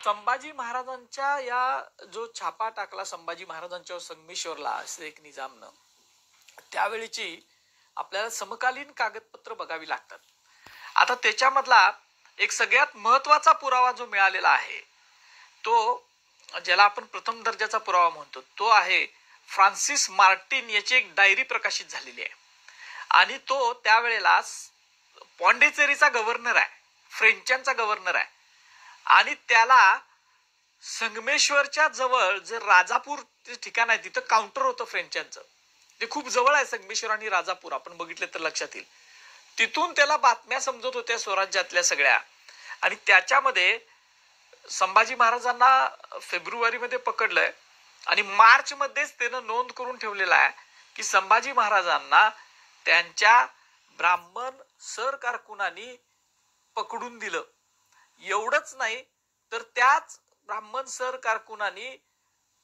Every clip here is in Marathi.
संभाजी महाराजांच्या या जो छापा टाकला संभाजी महाराजांच्या संगमेश्वरला शेख निजामनं, त्यावेळीची आपल्याला समकालीन कागदपत्र बघावी लागतात. आता त्याच्यामधला एक सगळ्यात महत्वाचा पुरावा जो मिळालेला आहे तो, ज्याला आपण प्रथम दर्जाचा पुरावा म्हणतो, तो आहे फ्रान्सिस मार्टिन याची एक डायरी प्रकाशित झालेली आहे. आणि तो त्यावेळेला पॉंडिचेरीचा गव्हर्नर आहे, फ्रेंचांचा गव्हर्नर आहे. आणि त्याला संगमेश्वरच्या जवळ जे राजापूर ठिकाण आहे तिथं काउंटर होतं फ्रेंचांचं. ते खूप जवळ आहे संगमेश्वर आणि राजापूर, आपण बघितलं तर लक्षात येईल. तिथून त्याला बातम्या समजत होत्या स्वराज्यातल्या सगळ्या. आणि त्याच्यामध्ये संभाजी महाराजांना फेब्रुवारी मध्ये पकडलंय आणि मार्च मध्येच त्यानं नोंद करून ठेवलेला आहे की संभाजी महाराजांना त्यांच्या ब्राह्मण सर कारकुनांनी पकडून दिलं. एवढंच नाही तर त्याच ब्राह्मण सर कारकुनांनी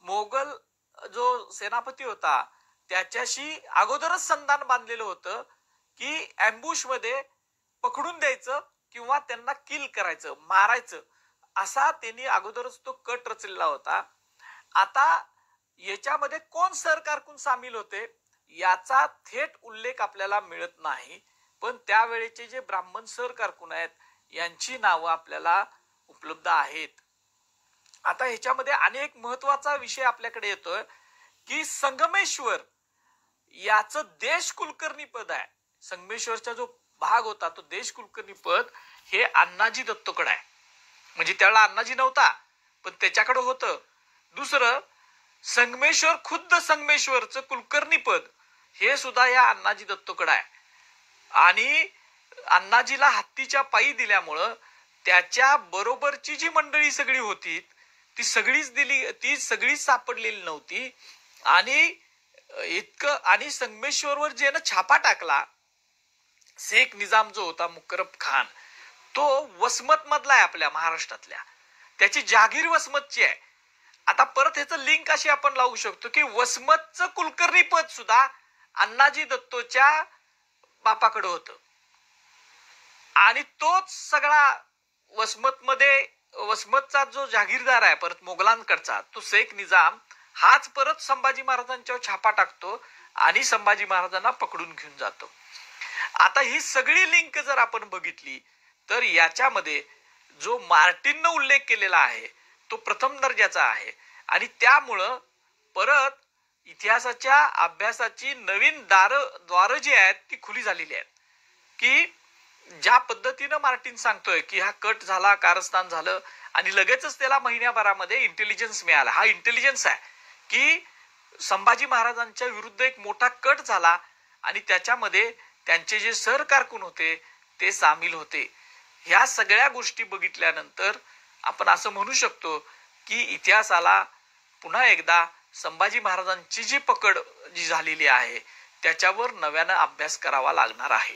मोगल जो सेनापती होता त्याच्याशी अगोदरच संधान बांधलेलं होतं की अँबुश मध्ये पकडून द्यायचं किंवा त्यांना किल करायचं, मारायचं, असा त्यांनी अगोदरच तो कट रचलेला होता. आता याच्यामध्ये कोण सर कारकून सामील होते याचा थेट उल्लेख आपल्याला मिळत नाही, पण त्यावेळेचे जे ब्राह्मण सर कारकून आहेत यांची नावं आपल्याला उपलब्ध आहेत. आता ह्याच्यामध्ये अनेक महत्वाचा विषय आपल्याकडे येतोय की संगमेश्वर याचं देश कुलकर्णी पद आहे. संगमेश्वरचा जो भाग होता तो देश कुलकर्णी पद हे अण्णाजी दत्तोकडे आहे. म्हणजे त्यावेळेला अण्णाजी नव्हता पण त्याच्याकडे होतं. दुसरं, संगमेश्वर खुद्द संगमेश्वरचं कुलकर्णी पद हे सुद्धा या अण्णाजी दत्तोकडे आहे. आणि अण्णाजीला हत्तीच्या पायी दिल्यामुळं त्याच्या बरोबरची जी मंडळी सगळी होती ती सगळीच दिली, ती सगळीच सापडलेली नव्हती. आणि इतकं, आणि संगमेश्वरवर ज्यानं छापा टाकला शेख निजाम जो होता मुकरब खान, तो वसमत मधला आहे आपल्या महाराष्ट्रातल्या, त्याची जागीर वसमतची आहे. आता परत ह्याचं लिंक अशी आपण लावू शकतो की वसमतचं कुलकर्णी पद सुद्धा अण्णाजी दत्तोच्या बापाकडे होतं. आणि तोच सगळा वसमतचा जो जागीरदार आहे परत मोगलांकडचा, तो शेख निजाम हाच परत संभाजी महाराजांच्यावर छापा टाकतो आणि संभाजी महाराजांना पकडून घेऊन जातो. आता ही सगळी लिंक जर आपण बघितली तर याच्यामध्ये जो मार्टिननं उल्लेख केलेला आहे तो प्रथम दर्जाचा आहे. आणि त्यामुळं परत इतिहासाच्या अभ्यासाची नवीन द्वार जी आहेत ती खुली झालेली आहेत. की ज्या पद्धतीनं मार्टिन सांगतोय की हा कट झाला, कारस्थान झालं आणि लगेचच त्याला महिन्याभरामध्ये इंटेलिजन्स मिळाला. हा इंटेलिजन्स आहे की संभाजी महाराजांच्या विरुद्ध एक मोठा कट झाला आणि त्याच्यामध्ये त्यांचे जे सर कारकून होते ते सामील होते. ह्या सगळ्या गोष्टी बघितल्यानंतर आपण असं म्हणू शकतो की इतिहासाला पुन्हा एकदा संभाजी महाराजांची जी पकड जी झालेली आहे त्याच्यावर नव्यानं अभ्यास करावा लागणार आहे.